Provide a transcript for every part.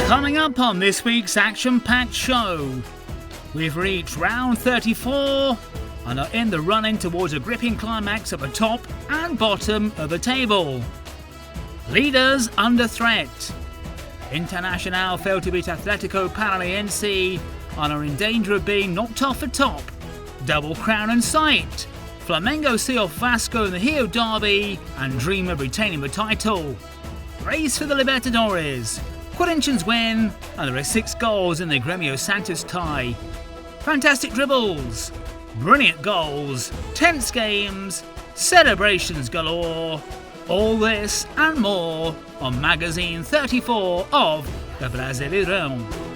Coming up on this week's action-packed show, we've reached round 34 and are in the running towards a gripping climax at the top and bottom of the table. Leaders under threat. Internacional failed to beat Atletico Paranaense and are in danger of being knocked off the top. Double crown in sight. Flamengo see off Vasco in the Rio Derby and dream of retaining the title. Race for the Libertadores. Corinthians win, and there are 6 goals in the Grêmio Santos tie. Fantastic dribbles, brilliant goals, tense games, celebrations galore. All this and more on Magazine 34 of the Brasileirao.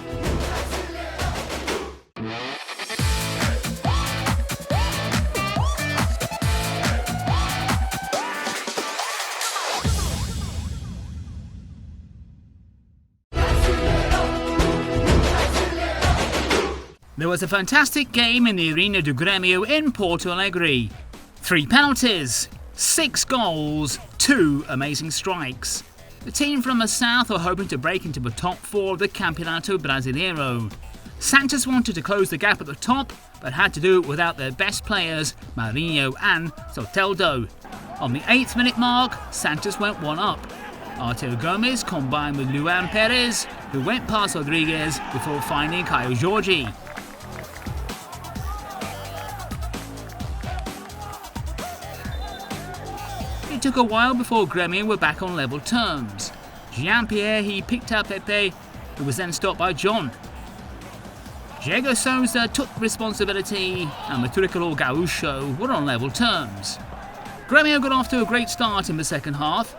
There was a fantastic game in the Arena do Grêmio in Porto Alegre. 3 penalties, 6 goals, 2 amazing strikes. The team from the south were hoping to break into the top 4 of the Campeonato Brasileiro. Santos wanted to close the gap at the top, but had to do it without their best players, Marinho and Soteldo. On the 8th minute mark, Santos went 1 up. Arturo Gomes combined with Luan Perez, who went past Rodriguez before finding Caio Jorge. It took a while before Grêmio were back on level terms. Jean-Pierre picked up Pepe, who was then stopped by John. Diego Souza took responsibility, and the Tricolor Gaúcho were on level terms. Grêmio got off to a great start in the second half,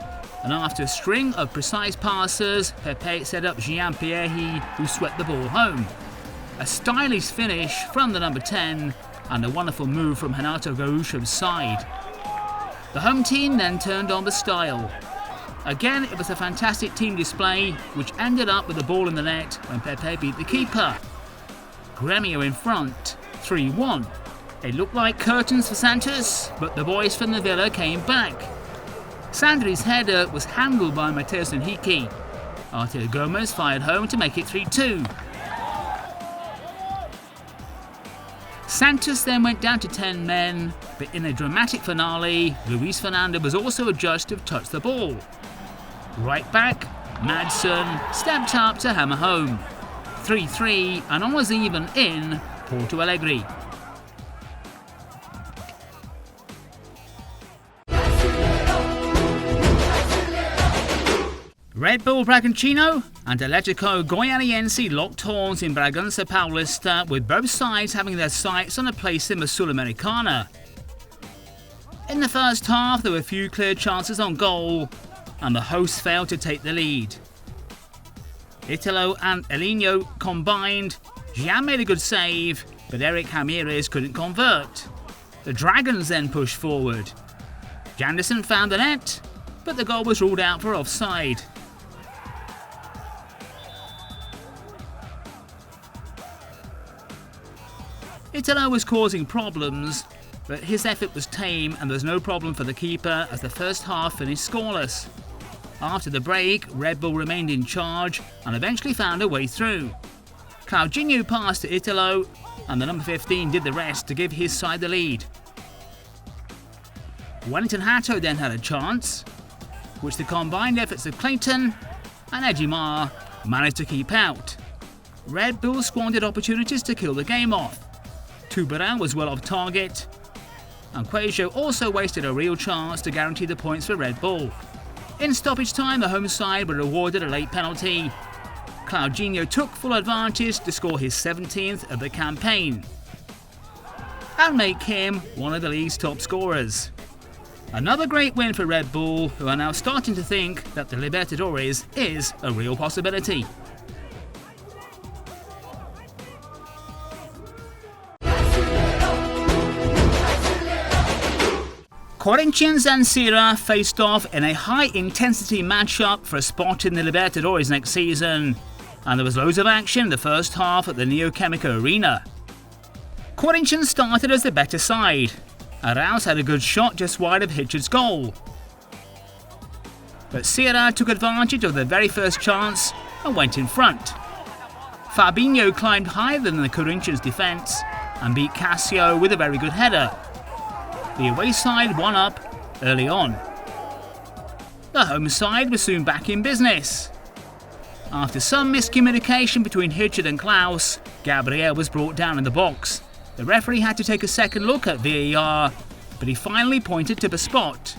and after a string of precise passes, Pepe set up Jean-Pierre, who swept the ball home. A stylish finish from the number 10, and a wonderful move from Renato Gaúcho's side. The home team then turned on the style. Again, it was a fantastic team display, which ended up with the ball in the net when Pepe beat the keeper. Grêmio in front, 3-1. It looked like curtains for Santos, but the boys from the Villa came back. Sandri's header was handled by Matheus Henrique. Arturo Gomes fired home to make it 3-2. Santos then went down to 10 men, but in a dramatic finale, Luis Fernando was also adjudged to have touched the ball. Right back, Madsen stepped up to hammer home. 3-3 and almost even in Porto Alegre. Red Bull Bragantino and Atlético Goianiense locked horns in Bragança Paulista, with both sides having their sights on a place in the Sul-Americana. In the first half, there were few clear chances on goal, and the hosts failed to take the lead. Italo and Elinho combined. Gian made a good save, but Eric Ramirez couldn't convert. The Dragons then pushed forward. Janderson found the net, but the goal was ruled out for offside. Italo was causing problems, but his effort was tame and there was no problem for the keeper as the first half finished scoreless. After the break, Red Bull remained in charge and eventually found a way through. Claudinho passed to Italo, and the number 15 did the rest to give his side the lead. Wellington Hato then had a chance, which the combined efforts of Clayton and Edimar managed to keep out. Red Bull squandered opportunities to kill the game off. Tubarão was well off target, and Queijo also wasted a real chance to guarantee the points for Red Bull. In stoppage time, the home side were awarded a late penalty. Claudinho took full advantage to score his 17th of the campaign and make him one of the league's top scorers. Another great win for Red Bull, who are now starting to think that the Libertadores is a real possibility. Corinthians and Ceará faced off in a high-intensity matchup for a spot in the Libertadores next season, and there was loads of action in the first half at the Neoquímica Arena. Corinthians started as the better side. Arauz had a good shot just wide of Hitchard's goal. But Ceará took advantage of their very first chance and went in front. Fabinho climbed higher than the Corinthians' defence and beat Cassio with a very good header. The away side won up early on. The home side was soon back in business. After some miscommunication between Hitchard and Klaus, Gabriel was brought down in the box. The referee had to take a second look at VAR, but he finally pointed to the spot.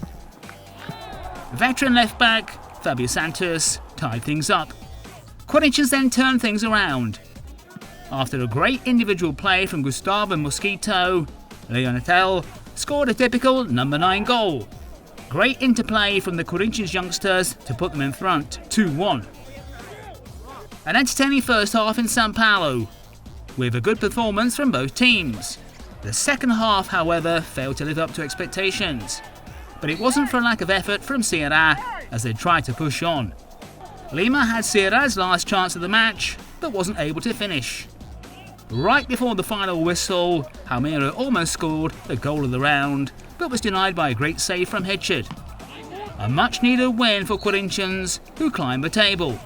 Veteran left-back Fabio Santos tied things up. Corinthians then turned things around. After a great individual play from Gustavo Mosquito, Leonatel scored a typical number 9 goal. Great interplay from the Corinthians youngsters to put them in front 2-1. An entertaining first half in Sao Paulo, with a good performance from both teams. The second half, however, failed to live up to expectations. But it wasn't for a lack of effort from Ceará as they tried to push on. Lima had Ceará's last chance of the match, but wasn't able to finish. Right before the final whistle, Palmeira almost scored the goal of the round, but was denied by a great save from Hitchard. A much-needed win for Corinthians, who climbed the table.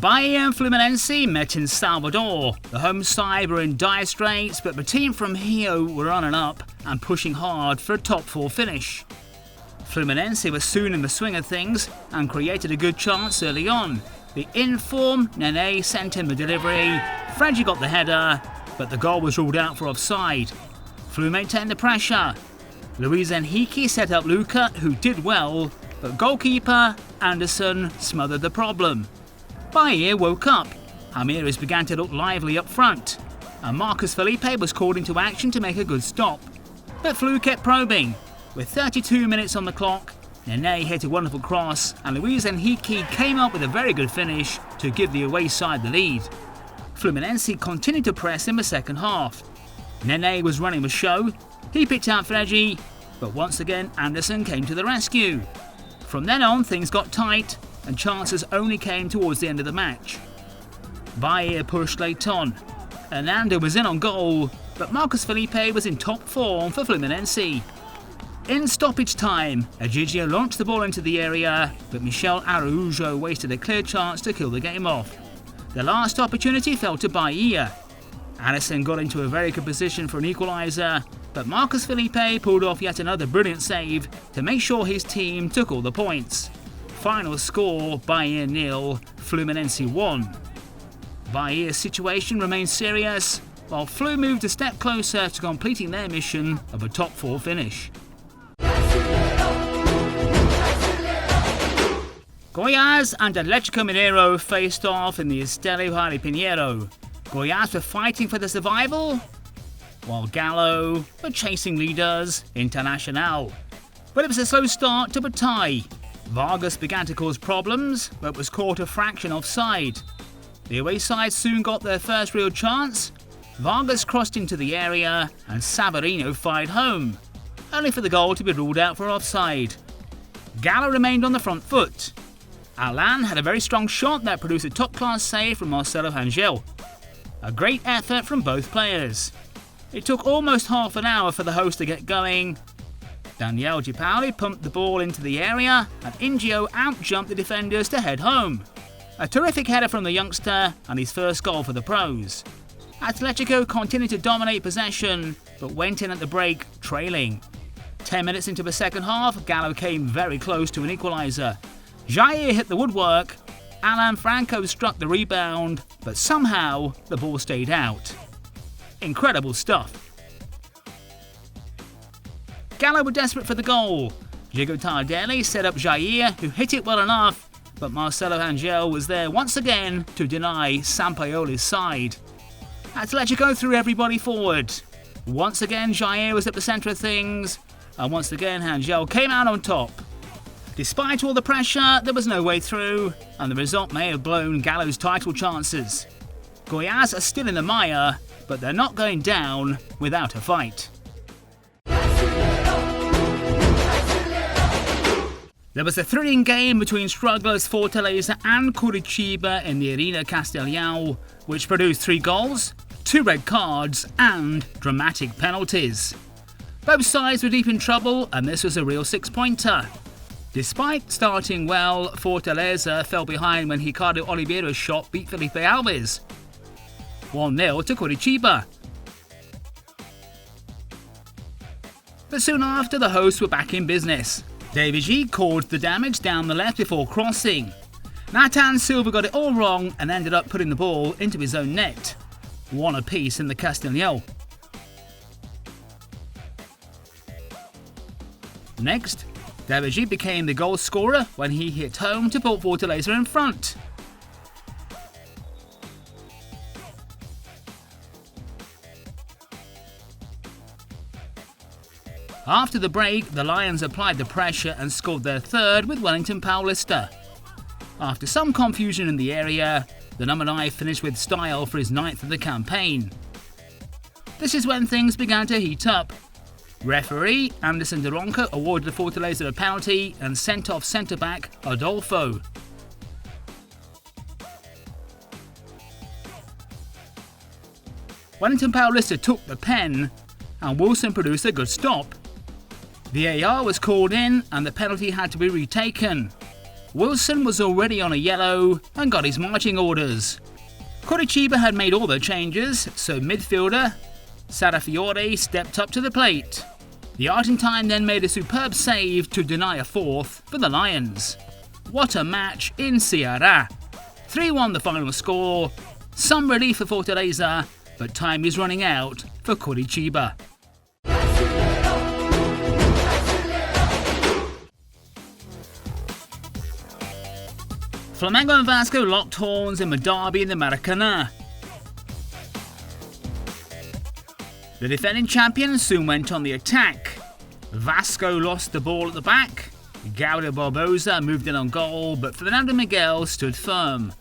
Bahia and Fluminense met in Salvador. The home side were in dire straits, but the team from Rio were on and up and pushing hard for a top 4 finish. Fluminense was soon in the swing of things and created a good chance early on. The in-form Nene sent in the delivery, Freddy got the header, but the goal was ruled out for offside. Flu maintained the pressure. Luis Henrique set up Luca, who did well, but goalkeeper Anderson smothered the problem. Bahia woke up. Palmeiras began to look lively up front, and Marcus Felipe was called into action to make a good stop. But Flu kept probing. With 32 minutes on the clock, Nene hit a wonderful cross, and Luis Henrique came up with a very good finish to give the away side the lead. Fluminense continued to press in the second half. Nene was running the show. He picked out Freddy, but once again Anderson came to the rescue. From then on, things got tight, and chances only came towards the end of the match. Bahia pushed late on. Hernando was in on goal, but Marcus Felipe was in top form for Fluminense. In stoppage time, Egidio launched the ball into the area, but Michel Araújo wasted a clear chance to kill the game off. The last opportunity fell to Bahia. Alisson got into a very good position for an equaliser, but Marcus Felipe pulled off yet another brilliant save to make sure his team took all the points. Final score, Bahia 0, Fluminense 1. Bahia's situation remains serious, while Flu moved a step closer to completing their mission of a top 4 finish. Goiás and Atlético Mineiro faced off in the Estádio Jair Pinheiro. Goiás were fighting for the survival, while Galo were chasing leaders Internacional. But it was a slow start to the tie. Vargas began to cause problems, but was caught a fraction offside. The away side soon got their first real chance. Vargas crossed into the area and Savarino fired home, only for the goal to be ruled out for offside. Galo remained on the front foot. Alan had a very strong shot that produced a top-class save from Marcelo Rangel. A great effort from both players. It took almost half an hour for the host to get going. Daniel Di Paoli pumped the ball into the area and Ingio out-jumped the defenders to head home. A terrific header from the youngster and his first goal for the pros. Atletico continued to dominate possession, but went in at the break trailing. 10 minutes into the second half, Galo came very close to an equaliser. Jair hit the woodwork, Alan Franco struck the rebound, but somehow the ball stayed out. Incredible stuff. Galo were desperate for the goal. Diego Tardelli set up Jair, who hit it well enough, but Marcelo Rangel was there once again to deny Sampaoli's side. Atletico threw everybody forward. Once again, Jair was at the centre of things, and once again, Rangel came out on top. Despite all the pressure, there was no way through, and the result may have blown Galo's title chances. Goiás are still in the mire, but they're not going down without a fight. There was a thrilling game between strugglers Fortaleza and Curitiba in the Arena Castelhão, which produced 3 goals, 2 red cards and dramatic penalties. Both sides were deep in trouble, and this was a real six-pointer. Despite starting well, Fortaleza fell behind when Ricardo Oliveira's shot beat Felipe Alves. 1-0 to Curitiba. But soon after, the hosts were back in business. David G caused the damage down the left before crossing. Nathan Silva got it all wrong and ended up putting the ball into his own net. 1 apiece in the Castellão. Next, David G became the goal scorer when he hit home to put Fortaleza in front. After the break, the Lions applied the pressure and scored their third with Wellington Paulista. After some confusion in the area, the number 9 finished with style for his 9th of the campaign. This is when things began to heat up. Referee Anderson de Ronca awarded the Fortaleza a penalty and sent off centre-back Adolfo. Wellington Paulista took the pen and Wilson produced a good stop. VAR was called in and the penalty had to be retaken. Wilson was already on a yellow and got his marching orders. Curitiba had made all their changes, so midfielder Sarrafiore stepped up to the plate. The Argentine then made a superb save to deny a fourth for the Lions. What a match in Ceará. 3-1 the final score. Some relief for Fortaleza, but time is running out for Curitiba. Flamengo and Vasco locked horns in the derby in the Maracanã. The defending champions soon went on the attack. Vasco lost the ball at the back. Gabriel Barbosa moved in on goal, but Fernando Miguel stood firm.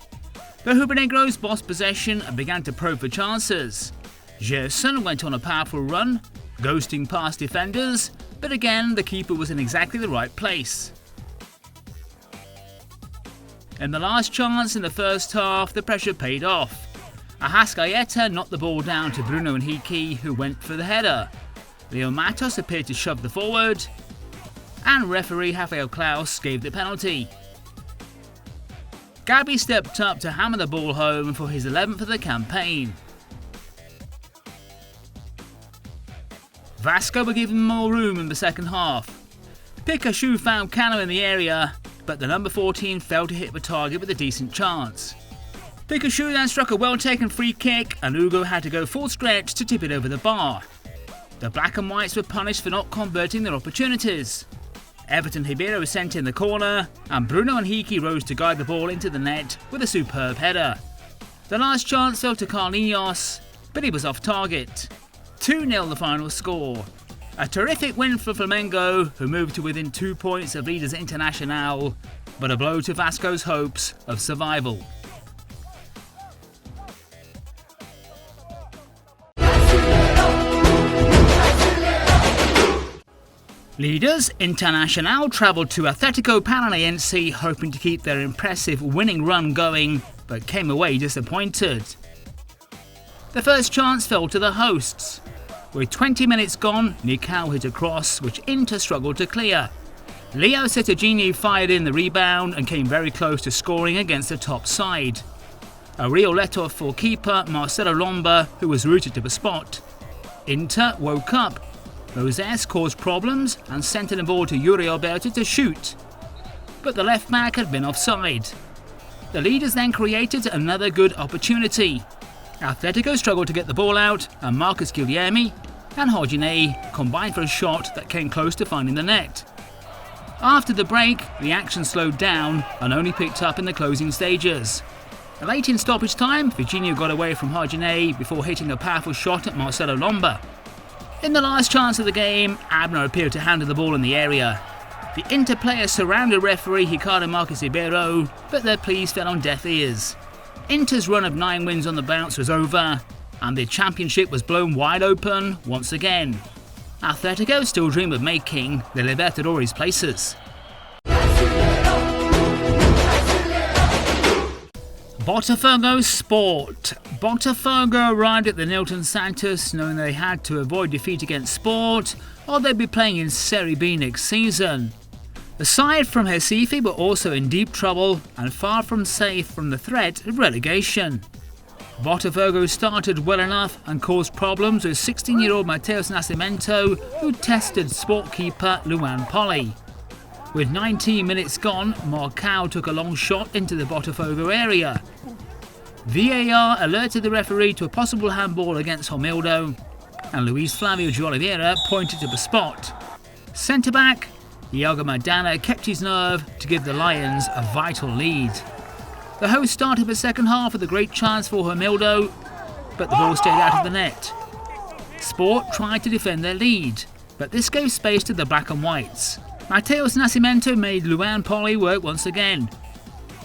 The Rubro-Negros bossed possession and began to probe for chances. Gerson went on a powerful run, ghosting past defenders, but again the keeper was in exactly the right place. In the last chance in the first half, the pressure paid off. Arrascaeta knocked the ball down to Bruno Henrique, who went for the header. Leo Matos appeared to shove the forward, and referee Rafael Klaus gave the penalty. Gabi stepped up to hammer the ball home for his 11th of the campaign. Vasco were given more room in the second half. Pikachu found Cano in the area, but the number 14 failed to hit the target with a decent chance. Pikachu then struck a well-taken free kick and Hugo had to go full stretch to tip it over the bar. The Black and Whites were punished for not converting their opportunities. Everton Ribeiro was sent in the corner and Bruno Henrique rose to guide the ball into the net with a superb header. The last chance fell to Carlinhos, but he was off target. 2-0 the final score. A terrific win for Flamengo, who moved to within 2 points of leaders Internacional, but a blow to Vasco's hopes of survival. Leaders Internacional travelled to Atlético Paranaense hoping to keep their impressive winning run going, but came away disappointed. The first chance fell to the hosts. With 20 minutes gone, Nicão hit a cross which Inter struggled to clear. Leo Setagini fired in the rebound and came very close to scoring against the top side. A real let-off for keeper Marcelo Lomba, who was rooted to the spot. Inter woke up. Moses caused problems and sent in the ball to Yuri Alberto to shoot. But the left back had been offside. The leaders then created another good opportunity. Atletico struggled to get the ball out and Marcus Guilherme and Rodinei combined for a shot that came close to finding the net. After the break, the action slowed down and only picked up in the closing stages. Late in stoppage time, Virginio got away from Rodinei before hitting a powerful shot at Marcelo Lomba. In the last chance of the game, Abner appeared to handle the ball in the area. The Inter players surrounded referee Ricardo Marques Ribeiro, but their pleas fell on deaf ears. Inter's run of 9 wins on the bounce was over, and the championship was blown wide open once again. Atletico still dream of making the Libertadores places. Botafogo Sport. Botafogo arrived at the Nilton Santos knowing they had to avoid defeat against Sport or they'd be playing in Serie B next season. Aside from Recife were also in deep trouble and far from safe from the threat of relegation. Botafogo started well enough and caused problems with 16-year-old Mateus Nascimento, who tested Sport keeper Luan Poli. With 19 minutes gone, Marcao took a long shot into the Botafogo area. VAR alerted the referee to a possible handball against Romildo, and Luis Flavio de Oliveira pointed to the spot. Centre-back Iago Maidana kept his nerve to give the Lions a vital lead. The hosts started the second half with a great chance for Romildo, but the ball stayed out of the net. Sport tried to defend their lead, but this gave space to the black and whites. Mateus Nascimento made Luan Poli work once again.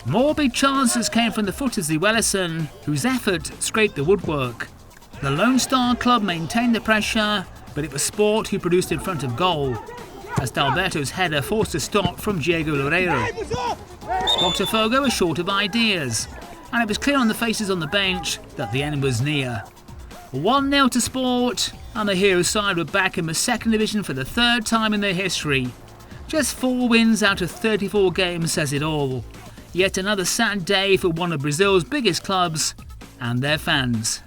More big chances came from the footers Wellison, whose effort scraped the woodwork. The Lone Star club maintained the pressure, but it was Sport who produced in front of goal, as Dalberto's header forced a stop from Diego Loureiro. Botafogo was short of ideas, and it was clear on the faces on the bench that the end was near. 1-0 to Sport, and the Heroes side were back in the second division for the third time in their history. Just 4 wins out of 34 games says it all. Yet another sad day for one of Brazil's biggest clubs and their fans.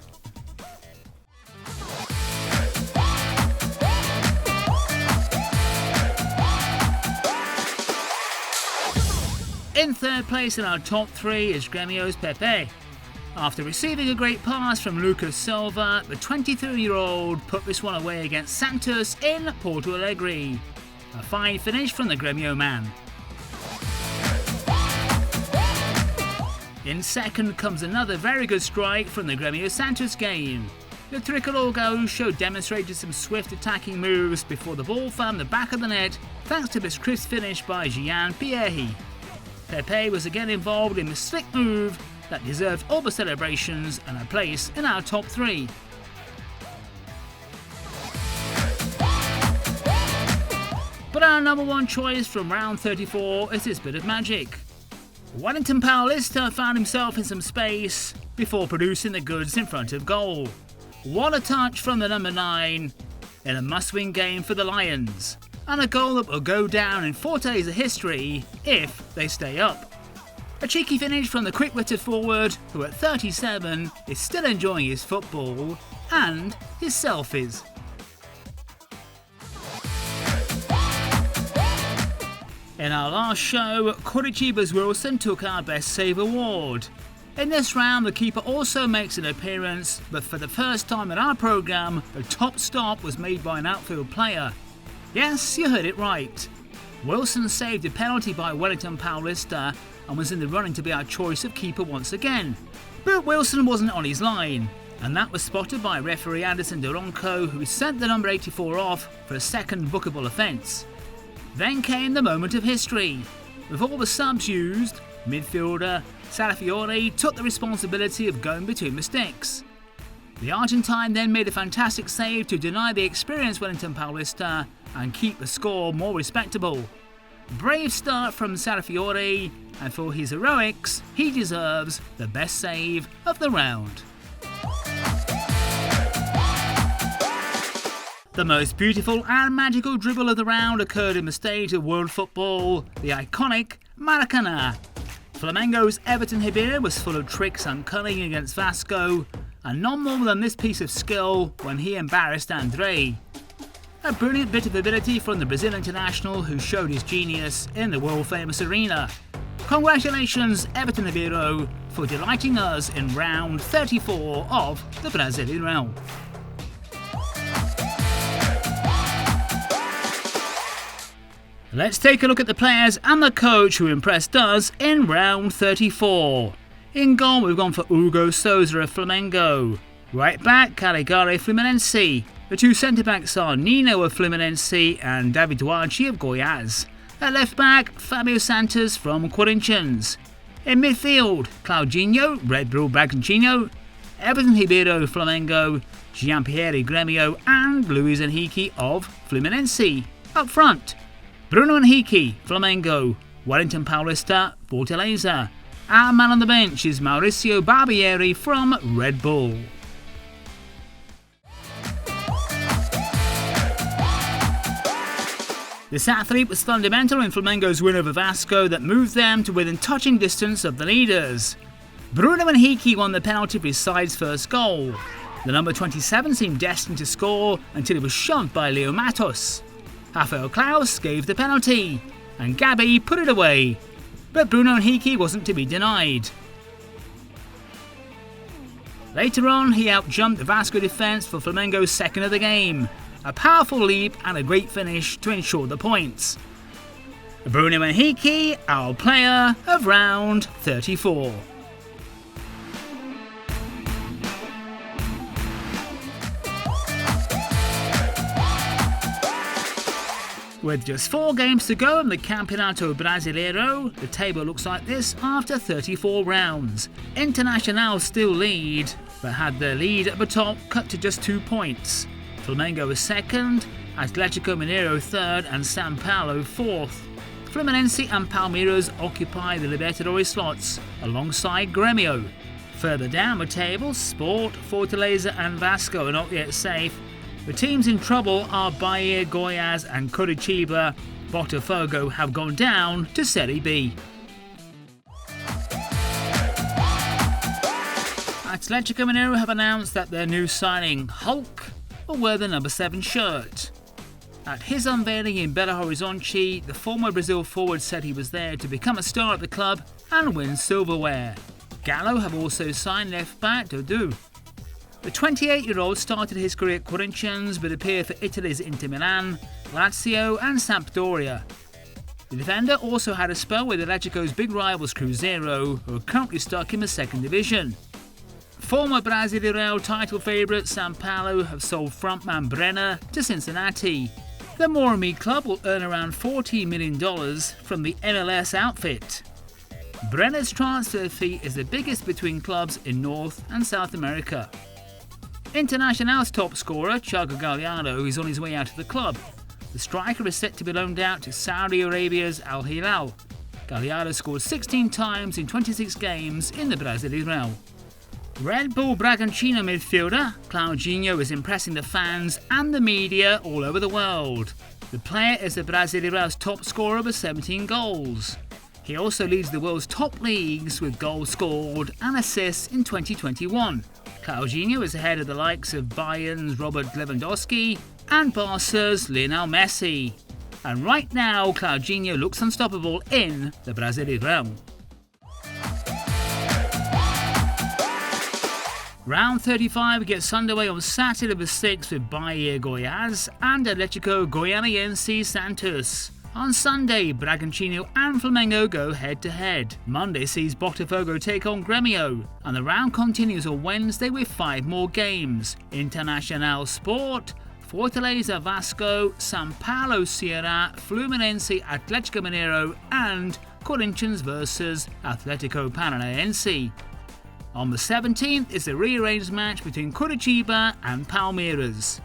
In third place in our top 3 is Grêmio's Pepe. After receiving a great pass from Lucas Silva, the 23-year-old put this one away against Santos in Porto Alegre. A fine finish from the Grêmio man. In second comes another very good strike from the Grêmio Santos game. The Tricolor Gaúcho demonstrated some swift attacking moves before the ball found the back of the net thanks to this crisp finish by Jean-Pierre. Pepe was again involved in the slick move that deserved all the celebrations and a place in our top 3. But our number 1 choice from round 34 is this bit of magic. Wellington Paulista found himself in some space before producing the goods in front of goal. What a touch from the number 9 in a must-win game for the Lions, and a goal that will go down in 4 days of history if they stay up. A cheeky finish from the quick-witted forward who at 37 is still enjoying his football and his selfies. In our last show, Curitiba's Wilson took our Best Save award. In this round, the keeper also makes an appearance, but for the first time in our programme, the top stop was made by an outfield player. Yes, you heard it right. Wilson saved a penalty by Wellington Paulista and was in the running to be our choice of keeper once again. But Wilson wasn't on his line, and that was spotted by referee Anderson Duronco, who sent the number 84 off for a second bookable offence. Then came the moment of history. With all the subs used, midfielder Sarrafiore took the responsibility of going between the sticks. The Argentine then made a fantastic save to deny the experienced Wellington Paulista and keep the score more respectable. Brave start from Sarrafiore, and for his heroics, he deserves the best save of the round. The most beautiful and magical dribble of the round occurred in the stage of world football, the iconic Maracanã. Flamengo's Everton Ribeiro was full of tricks and cunning against Vasco, and none more than this piece of skill when he embarrassed André. A brilliant bit of ability from the Brazil international who showed his genius in the world-famous arena. Congratulations, Everton Ribeiro, for delighting us in round 34 of the Brasileirao. Let's take a look at the players and the coach who impressed us in round 34. In goal, we've gone for Hugo Souza of Flamengo. Right back, Calegari Fluminense. The 2 centre-backs are Nino of Fluminense and David Duarte of Goiás. At left back, Fabio Santos from Corinthians. In midfield, Claudinho, Red Bull Bragantino, Everton Ribeiro of Flamengo, Jean-Pierre Grêmio and Luis Henrique of Fluminense. Up front, Bruno Henrique, Flamengo, Wellington Paulista, Fortaleza, Our man on the bench is Mauricio Barbieri from Red Bull. This athlete was fundamental in Flamengo's win over Vasco that moved them to within touching distance of the leaders. Bruno Henrique won the penalty for his side's first goal. The number 27 seemed destined to score until it was shoved by Leo Matos. Rafael Klaus gave the penalty, and Gabi put it away. But Bruno Henrique wasn't to be denied. Later on, he outjumped the Vasco defence for Flamengo's second of the game. A powerful leap and a great finish to ensure the points. Bruno Henrique, our player of round 34. With just 4 games to go in the Campeonato Brasileirao, the table looks like this after 34 rounds. Internacional still lead, but had their lead at the top cut to just 2 points. Flamengo is second, Atlético Mineiro third and São Paulo fourth. Fluminense and Palmeiras occupy the Libertadores slots alongside Grêmio. Further down the table, Sport, Fortaleza and Vasco are not yet safe. The teams in trouble are Bahia, Goiás and Curitiba. Botafogo have gone down to Serie B. Atlético Mineiro have announced that their new signing, Hulk, will wear the number 7 shirt. At his unveiling in Belo Horizonte, the former Brazil forward said he was there to become a star at the club and win silverware. Galo have also signed left back Dudu. The 28-year-old started his career at Corinthians but appeared for Italy's Inter Milan, Lazio and Sampdoria. The defender also had a spell with Atletico's big rivals Cruzeiro, who are currently stuck in the second division. Former Brasileirao title favourite São Paulo have sold frontman Brenner to Cincinnati. The Morumbi club will earn around $14 million from the MLS outfit. Brenner's transfer fee is the biggest between clubs in North and South America. Internacional's top scorer, Thiago Gallardo, is on his way out of the club. The striker is set to be loaned out to Saudi Arabia's Al Hilal. Gallardo scored 16 times in 26 games in the Brasileirao. Red Bull Bragantino midfielder Claudinho is impressing the fans and the media all over the world. The player is the Brasileirao's top scorer with 17 goals. He also leads the world's top leagues with goals scored and assists in 2021. Claudinho is ahead of the likes of Bayern's Robert Lewandowski and Barca's Lionel Messi. And right now, Claudinho looks unstoppable in the Brasileirao. Round 35 gets underway on Saturday the 6th with Bahia Goiás and Atlético Goianiense Santos. On Sunday, Bragantino and Flamengo go head-to-head. Monday sees Botafogo take on Grêmio, and the round continues on Wednesday with 5 more games. Internacional Sport, Fortaleza Vasco, São Paulo Ceará, Fluminense Atlético Mineiro and Corinthians vs Atlético Paranaense. On the 17th is the rearranged match between Curitiba and Palmeiras.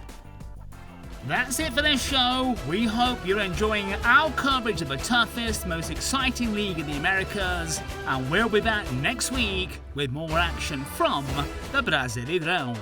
That's it for this show. We hope you're enjoying our coverage of the toughest, most exciting league in the Americas, and we'll be back next week with more action from the Brasileirao.